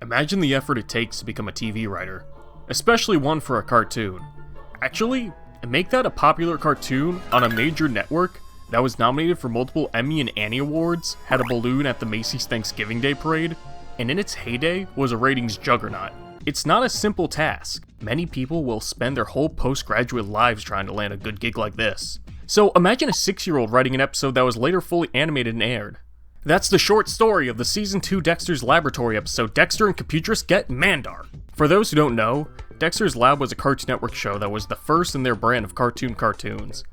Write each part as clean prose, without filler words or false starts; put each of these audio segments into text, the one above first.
Imagine the effort it takes to become a TV writer, especially one for a cartoon. Actually, make that a popular cartoon on a major network that was nominated for multiple Emmy and Annie Awards, had a balloon at the Macy's Thanksgiving Day Parade, and in its heyday was a ratings juggernaut. It's not a simple task. Many people will spend their whole postgraduate lives trying to land a good gig like this. So imagine a 6-year-old writing an episode that was later fully animated and aired. That's the short story of the Season 2 Dexter's Laboratory episode, Dexter and Computress Get Mandark. For those who don't know, Dexter's Lab was a Cartoon Network show that was the first in their brand of cartoons.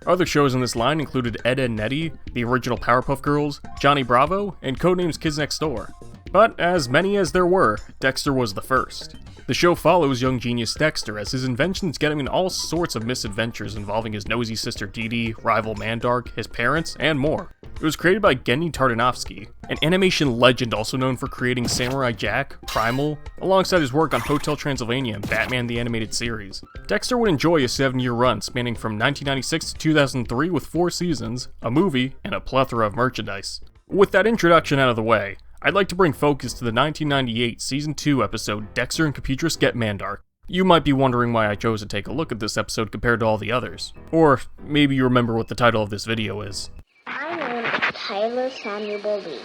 Other shows in this line included Ed, Edd n Eddy, the original Powerpuff Girls, Johnny Bravo, and Codenames Kids Next Door. But as many as there were, Dexter was the first. The show follows young genius Dexter as his inventions get him in all sorts of misadventures involving his nosy sister Dee Dee, rival Mandark, his parents, and more. It was created by Genny Tartanovsky, an animation legend also known for creating Samurai Jack, Primal, alongside his work on Hotel Transylvania and Batman the Animated Series. Dexter would enjoy a 7-year run spanning from 1996 to 2003 with 4 seasons, a movie, and a plethora of merchandise. With that introduction out of the way, I'd like to bring focus to the 1998 Season 2 episode Dexter and Computress Get Mandark. You might be wondering why I chose to take a look at this episode compared to all the others. Or maybe you remember what the title of this video is. My name is Tyler Samuel Lee.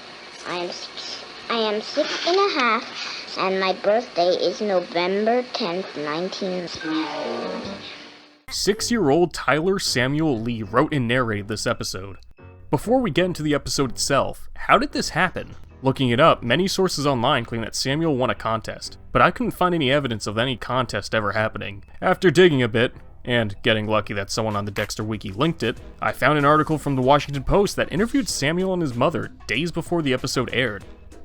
I am 6 and a half, and my birthday is November 10th, 1970. 6-year-old Tyler Samuel Lee wrote and narrated this episode. Before we get into the episode itself, how did this happen? Looking it up, many sources online claim that Samuel won a contest, but I couldn't find any evidence of any contest ever happening. After digging a bit, and getting lucky that someone on the Dexter Wiki linked it, I found an article from the Washington Post that interviewed Samuel and his mother days before the episode aired.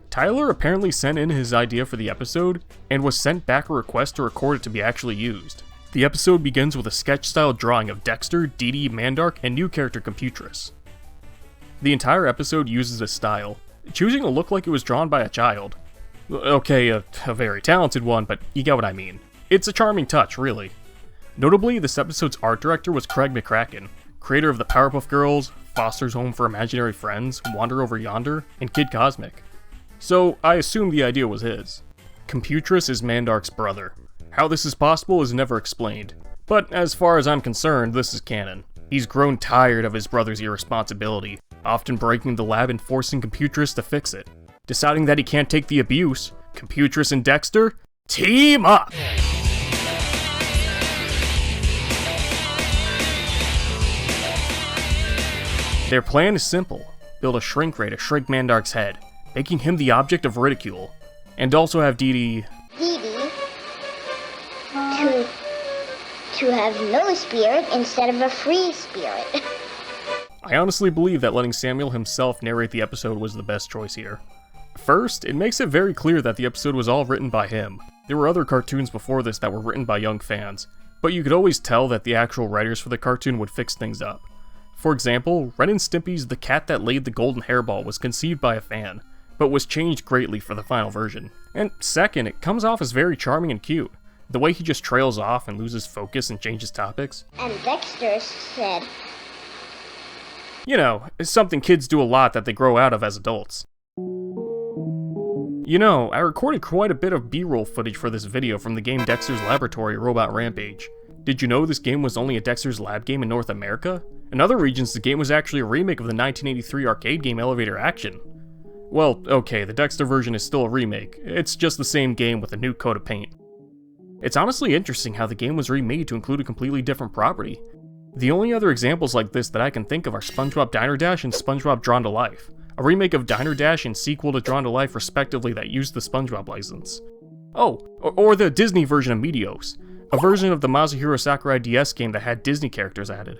Tyler apparently sent in his idea for the episode, and was sent back a request to record it to be actually used. The episode begins with a sketch-style drawing of Dexter, Dee Dee, Mandark, and new character Computress. The entire episode uses this style, choosing to look like it was drawn by a child. Okay, a very talented one, but you get what I mean. It's a charming touch, really. Notably, this episode's art director was Craig McCracken, creator of the Powerpuff Girls, Foster's Home for Imaginary Friends, Wander Over Yonder, and Kid Cosmic. So, I assume the idea was his. Computress is Mandark's brother. How this is possible is never explained, but as far as I'm concerned, this is canon. He's grown tired of his brother's irresponsibility, often breaking the lab and forcing Computress to fix it. Deciding that he can't take the abuse, Computress and Dexter team up! Their plan is simple: build a shrink ray to shrink Mandark's head, making him the object of ridicule, and also have Dee Dee to have no spirit instead of a free spirit. I honestly believe that letting Samuel himself narrate the episode was the best choice here. First, it makes it very clear that the episode was all written by him. There were other cartoons before this that were written by young fans, but you could always tell that the actual writers for the cartoon would fix things up. For example, Ren and Stimpy's The Cat That Laid the Golden Hairball was conceived by a fan, but was changed greatly for the final version. And second, it comes off as very charming and cute. The way he just trails off and loses focus and changes topics. And Dexter said, you know, it's something kids do a lot that they grow out of as adults. You know, I recorded quite a bit of B-roll footage for this video from the game Dexter's Laboratory Robot Rampage. Did you know this game was only a Dexter's Lab game in North America? In other regions, the game was actually a remake of the 1983 arcade game Elevator Action. Well, okay, the Dexter version is still a remake. It's just the same game with a new coat of paint. It's honestly interesting how the game was remade to include a completely different property. The only other examples like this that I can think of are SpongeBob Diner Dash and SpongeBob Drawn to Life, a remake of Diner Dash and sequel to Drawn to Life respectively that used the SpongeBob license. Oh, or the Disney version of Meteos, a version of the Masahiro Sakurai DS game that had Disney characters added.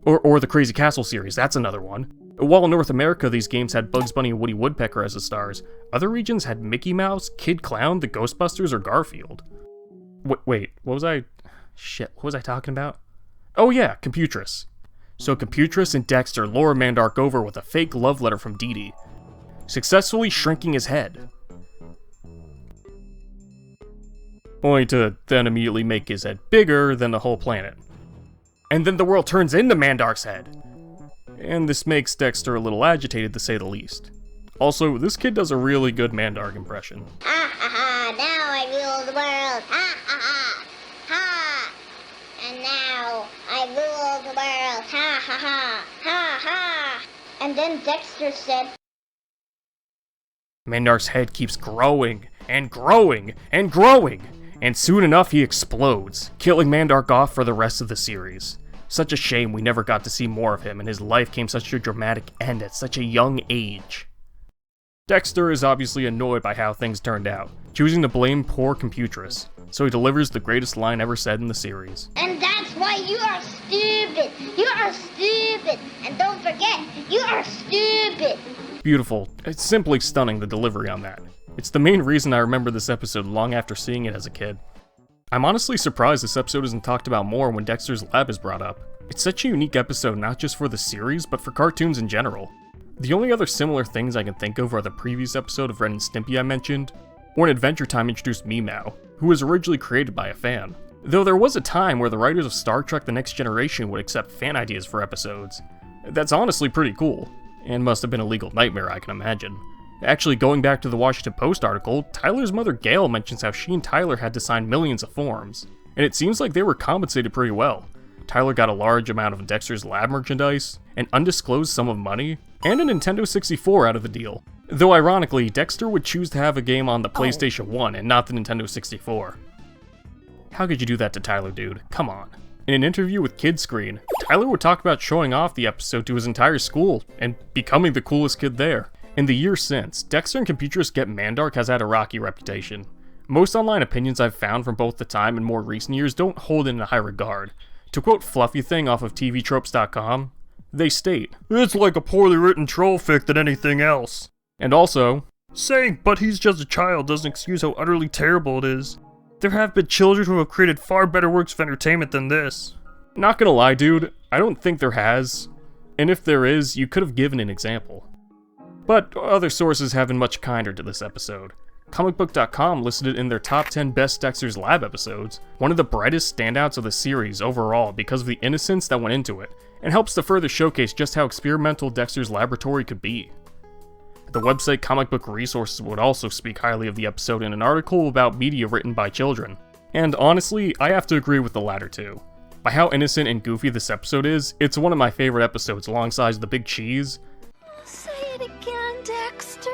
Or the Crazy Castle series, that's another one. While in North America these games had Bugs Bunny and Woody Woodpecker as the stars, other regions had Mickey Mouse, Kid Clown, the Ghostbusters, or Garfield. Wait, what was I talking about? Oh yeah, Computress. So Computress and Dexter lure Mandark over with a fake love letter from Dee Dee, successfully shrinking his head. Only to then immediately make his head bigger than the whole planet. And then the world turns into Mandark's head. And this makes Dexter a little agitated to say the least. Also, this kid does a really good Mandark impression. ha ha ha, ha, now I rule the world. Ha, ha, ha, ha. And now I rule the world. Ha, ha, ha, ha, ha. And then Dexter said, Mandark's head keeps growing, and growing, and growing, and soon enough he explodes, killing Mandark off for the rest of the series. Such a shame we never got to see more of him, and his life came such a dramatic end at such a young age. Dexter is obviously annoyed by how things turned out, choosing to blame poor Computress, so he delivers the greatest line ever said in the series. and that's why you are stupid. You are stupid. And don't forget, you are stupid. Beautiful. It's simply stunning, the delivery on that. It's the main reason I remember this episode long after seeing it as a kid. I'm honestly surprised this episode isn't talked about more when Dexter's lab is brought up. It's such a unique episode not just for the series, but for cartoons in general. The only other similar things I can think of are the previous episode of Ren and Stimpy I mentioned, or when Adventure Time introduced Meow, who was originally created by a fan. Though there was a time where the writers of Star Trek The Next Generation would accept fan ideas for episodes. That's honestly pretty cool, and must have been a legal nightmare I can imagine. Actually, going back to the Washington Post article, Tyler's mother Gail mentions how she and Tyler had to sign millions of forms, and it seems like they were compensated pretty well. Tyler got a large amount of Dexter's lab merchandise, an undisclosed sum of money, and a Nintendo 64 out of the deal. Though ironically, Dexter would choose to have a game on the PlayStation 1 and not the Nintendo 64. How could you do that to Tyler, dude? Come on. In an interview with Kidscreen, Tyler would talk about showing off the episode to his entire school and becoming the coolest kid there. In the years since, Dexter and Computress Get Mandark has had a rocky reputation. Most online opinions I've found from both the time and more recent years don't hold it in a high regard. To quote Fluffy Thing off of TVTropes.com, they state, "It's like a poorly written troll fic than anything else." And also, saying, "But he's just a child," doesn't excuse how utterly terrible it is. There have been children who have created far better works of entertainment than this. Not gonna lie, dude, I don't think there has. And if there is, you could have given an example. But other sources have been much kinder to this episode. Comicbook.com listed it in their top 10 best Dexter's Lab episodes, one of the brightest standouts of the series overall because of the innocence that went into it, and helps to further showcase just how experimental Dexter's laboratory could be. The website Comic Book Resources would also speak highly of the episode in an article about media written by children. And honestly, I have to agree with the latter two. By how innocent and goofy this episode is, it's one of my favorite episodes alongside The Big Cheese. Say it again, Dexter.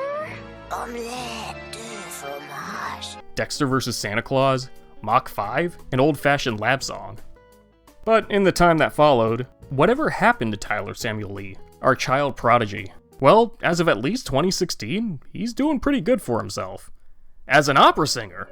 Omelette de fromage. Dexter vs. Santa Claus, Mach 5, and old-fashioned lab song. But in the time that followed, whatever happened to Tyler Samuel Lee, our child prodigy? Well, as of at least 2016, he's doing pretty good for himself. As an opera singer!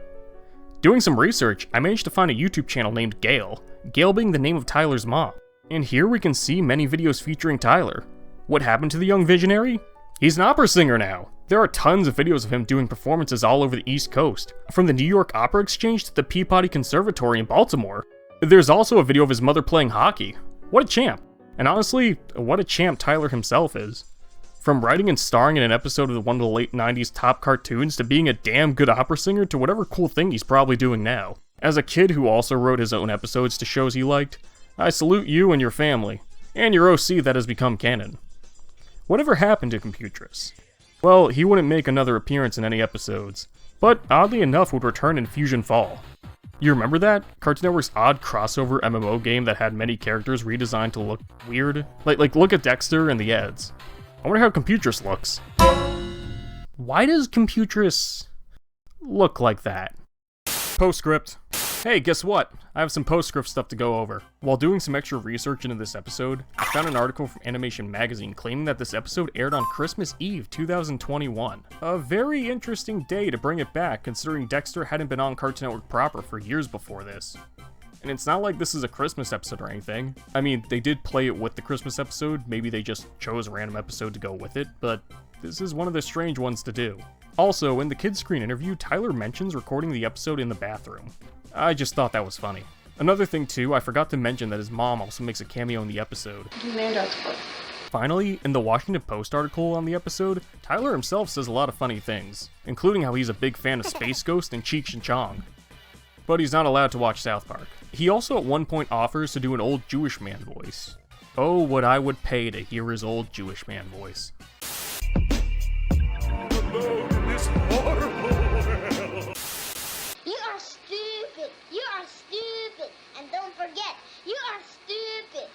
Doing some research, I managed to find a YouTube channel named Gail, Gail being the name of Tyler's mom. And here we can see many videos featuring Tyler. What happened to the young visionary? He's an opera singer now! There are tons of videos of him doing performances all over the East Coast, from the New York Opera Exchange to the Peabody Conservatory in Baltimore. There's also a video of his mother playing hockey. What a champ! And honestly, what a champ Tyler himself is. From writing and starring in an episode of one of the late 90s top cartoons to being a damn good opera singer to whatever cool thing he's probably doing now. As a kid who also wrote his own episodes to shows he liked, I salute you and your family, and your OC that has become canon. Whatever happened to Computress? Well, he wouldn't make another appearance in any episodes, but oddly enough would return in Fusion Fall. You remember that? Cartoon Network's odd crossover MMO game that had many characters redesigned to look weird? Like look at Dexter and the Eds. I wonder how Computress looks. Why does Computress look like that? Postscript. Hey, guess what? I have some postscript stuff to go over. While doing some extra research into this episode, I found an article from Animation Magazine claiming that this episode aired on Christmas Eve 2021. A very interesting day to bring it back, considering Dexter hadn't been on Cartoon Network proper for years before this. And it's not like this is a Christmas episode or anything. I mean, they did play it with the Christmas episode, maybe they just chose a random episode to go with it, but this is one of the strange ones to do. Also, in the Kidscreen interview, Tyler mentions recording the episode in the bathroom. I just thought that was funny. Another thing too, I forgot to mention that his mom also makes a cameo in the episode. Finally, in the Washington Post article on the episode, Tyler himself says a lot of funny things, including how he's a big fan of Space Ghost and Cheech and Chong. But he's not allowed to watch South Park. He also at one point offers to do an old Jewish man voice. Oh, what I would pay to hear his old Jewish man voice. You are stupid.